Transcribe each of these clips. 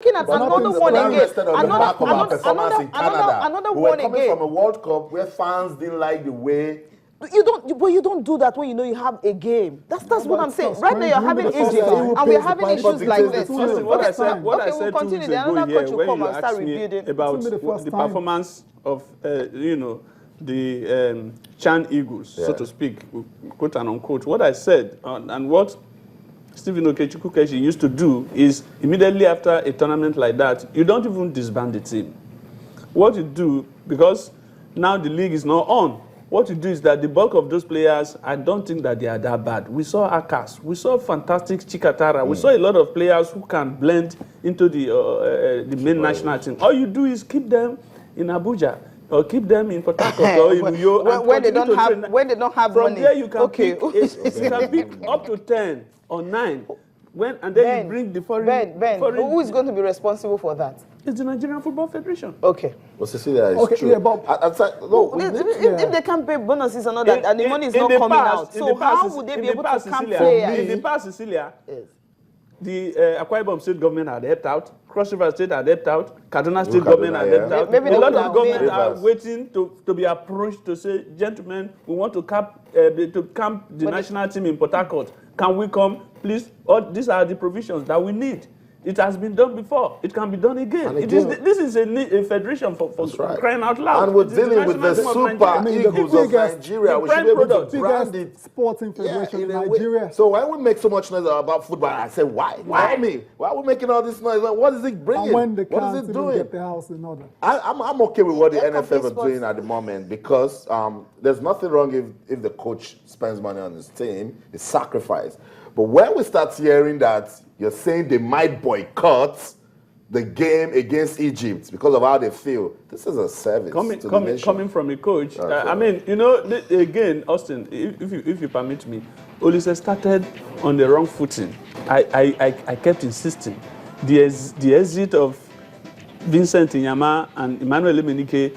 Looking at another one again. Another one again. We're coming from a World Cup where fans didn't like the way. You don't do that when you know you have a game. That's what I'm saying. Right now you're having Egypt, and we're having issues like this. What I said we'll continue. The another coach will come and start rebuilding. About the performance of the Chan Eagles, so to speak, quote and unquote. What I said and what Stephen Okechukwu used to do is immediately after a tournament like that, you don't even disband the team. What you do, because now the league is not on, what you do is that the bulk of those players, I don't think that they are that bad. We saw Akas, we saw fantastic Chikatara, we saw a lot of players who can blend into the main national team. All you do is keep them in Abuja, or keep them in Port Harcourt or in Uyo. When they don't have from money. There you can pick, you can pick up to 10 or 9. And then you bring the foreign... Who is going to be responsible for that? It's the Nigerian Football Federation. Okay. Well, Cecilia, it's true. Yeah, but if they can't pay bonuses and all that, and the money is not coming out, so how would they be able to camp players? In the past, Cecilia, the Akwa Ibom State government had helped out, Cross River State had helped out, Kaduna State government had helped out. Maybe a lot of governments are waiting to be approached to say, gentlemen, we want to camp the national team in Port Harcourt. Can we come? Please, these are the provisions that we need. It has been done before. It can be done again. This is a federation for crying out loud. And we're dealing with the Super Eagles of Nigeria. We should be able to brand it. Sporting federation in Nigeria. So when we make so much noise about football, I say, why? Why me? Why are we making all this noise? What is it bringing? And when they what can't is it doing? get the house in order. I'm okay with what the NFF are doing at the moment, because there's nothing wrong if the coach spends money on his team. It's sacrifice. But when we start hearing that you're saying they might boycott the game against Egypt because of how they feel, this is a service to the nation. Coming from a coach, I mean, you know, again, Austin, if you permit me, Olise started on the wrong footing. I kept insisting. The exit of Vincent Inyama and Emmanuel Emenike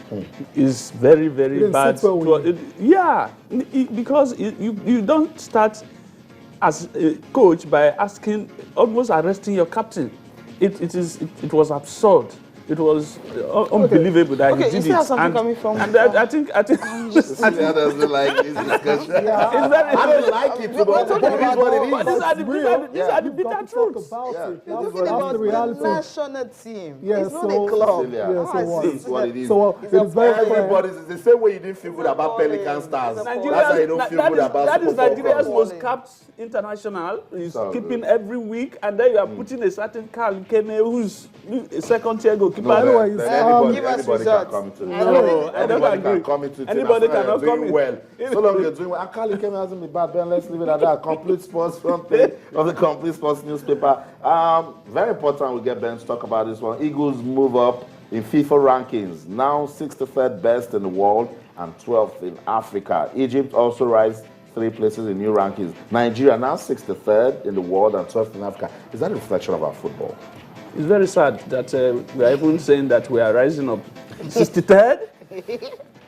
is very, very bad. Because you don't start as a coach by asking, almost arresting your captain. It was absurd. It was unbelievable that he did it. You see how something coming from? And I think Cecilia doesn't like this discussion. I don't like it, but these are the bitter truths. It's about the national team. It's not a club. It's what it is. So it's very everybody. It's the same way you didn't feel good about Pelican Stars. That's why you don't feel good about. That is Nigeria's most capped international. He's keeping every week, and then you are putting a certain Carl Kene who's a second-tier goalkeeper. Anybody can come to I don't agree. Anybody cannot come in. Well. So long you're doing well. And Carl Kene hasn't been bad, then let's leave it at that. Complete Sports front page of the Complete Sports newspaper. Very important we get Ben to talk about this one. Eagles move up in FIFA rankings. Now 63rd best in the world and 12th in Africa. Egypt also rises 3 places in new rankings. Nigeria now 63rd in the world and 12th in Africa. Is that a reflection of our football? It's very sad that we are even saying that we are rising up. 63rd?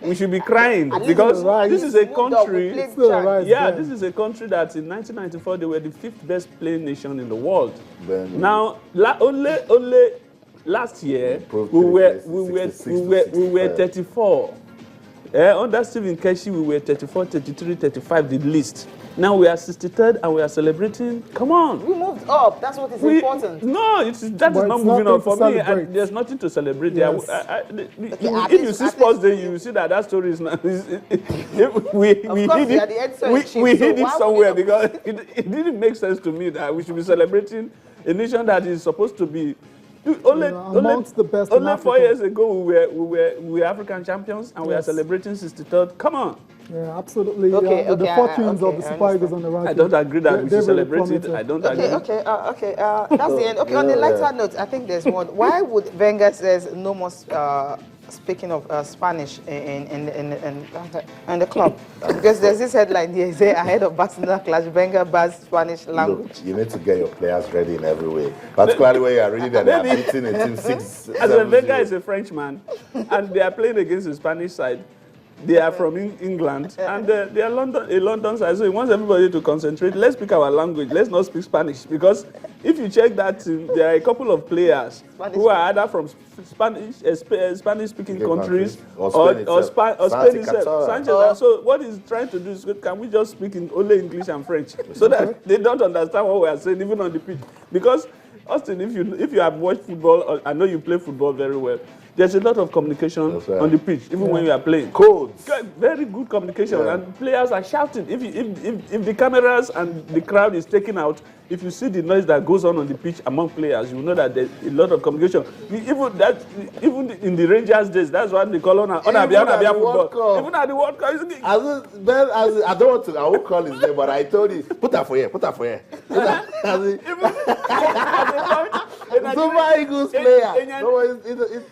We should be crying because this is a country. This is a country that in 1994 they were the 5th best playing nation in the world. Now, only last year we were 34. Under Stephen Keshi, we were 34, 33, 35, the least. Now we are 63rd and we are celebrating. Come on. We moved up. That's what is important. No, that is not moving up for me. There's nothing to celebrate. Yes. If you see Sports Day, you will see that story is not. We hid it somewhere because it didn't make sense to me that we should be celebrating a nation that is supposed to be. Only 4 years ago we were African champions and we are celebrating 63rd. Come on. Yeah, absolutely. The fortunes of the Super Eagles on the right. I don't agree that we should celebrate it. I don't agree. Okay. That's the end. Okay, on the lighter note, I think there's one. Why would Wenger says no more speaking of Spanish in the club? Because there's this headline here, say ahead of Barcelona clash, Wenger bans Spanish language. Look, you need to get your players ready in every way. Particularly when you are reading that they are beating a team 6. As a Wenger is a Frenchman and they are playing against the Spanish side. They are from England, and they are a London side. So he wants everybody to concentrate. Let's speak our language. Let's not speak Spanish, because if you check that, there are a couple of players who are either from Spanish-speaking countries or Spain itself. Sanchez. So what he's trying to do is, can we just speak in only English and French, so that they don't understand what we are saying, even on the pitch? Because Austin, if you have watched football, I know you play football very well. There's a lot of communication on the pitch, even when you are playing. Codes. Very good communication, and players are shouting. If the cameras and the crowd is taken out, if you see the noise that goes on the pitch among players, you know that there's a lot of communication. Even in the Rangers days, that's what they call on football. Even at the World Cup. I don't want to. I won't call his name, but I told you, put that for here. Super Eagles player.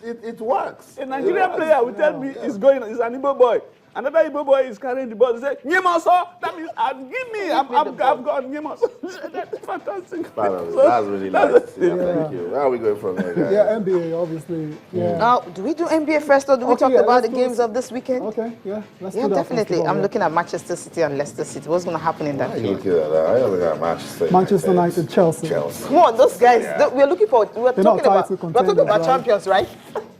It works. A Nigerian player will tell me he's an Igbo boy. Another Igbo boy is carrying the ball. He says, Nyemoso. That means, give me. I've got Nyemoso. That's fantastic. That's really nice. Thank you. Where are we going from here, guys? Yeah, NBA, obviously. Yeah. Do we do NBA first, or do we talk about the games of this weekend? Okay, let's do that. Definitely. I'm looking at Manchester City and Leicester City. What's going to happen in that game? Looking at that. I look at Manchester United, Chelsea. Come on, those guys. We're looking for. We're talking about champions, right?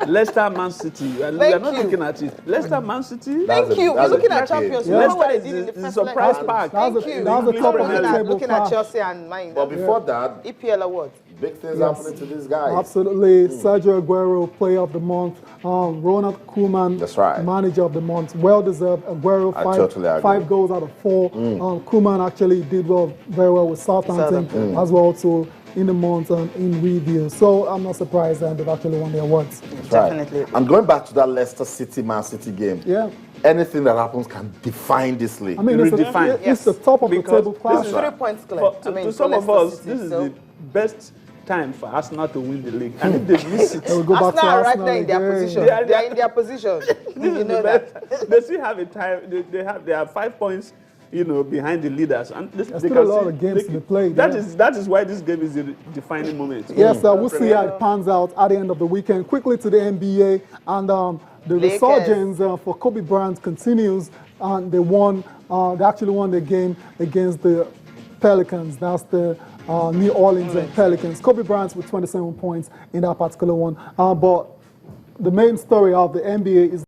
Leicester, Man City. We are not looking at it. Leicester, Man City. Thank you. We're looking at champions. Leicester is a surprise pack. Thank you. Looking at Chelsea and mine. But before that, EPL award. Big things happening to these guys. Absolutely. Sergio Aguero, player of the month. Ronald Koeman, that's right, manager of the month. Well deserved. Aguero, five goals out of 4. Koeman actually did very well with Southampton as well too in the month in review. So I'm not surprised that they've actually won the awards. Definitely. And going back to that Leicester City, Man City game. Yeah. Anything that happens can define this league. I mean, it's the top of the table class. This is 3 points clear. To some of us, this is the best time for Arsenal to win the league. And if they miss it, Arsenal are right there in their position. They are in their position. You know that. They still have a time. They have 5 points, behind the leaders, and there's still a lot of games to be played. That is why this game is the defining moment. Yes, we'll see how it pans out at the end of the weekend. Quickly to the NBA, and the resurgence for Kobe Bryant continues, and they actually won the game against the Pelicans. That's the New Orleans Pelicans. Kobe Bryant with 27 points in that particular one. But the main story of the NBA is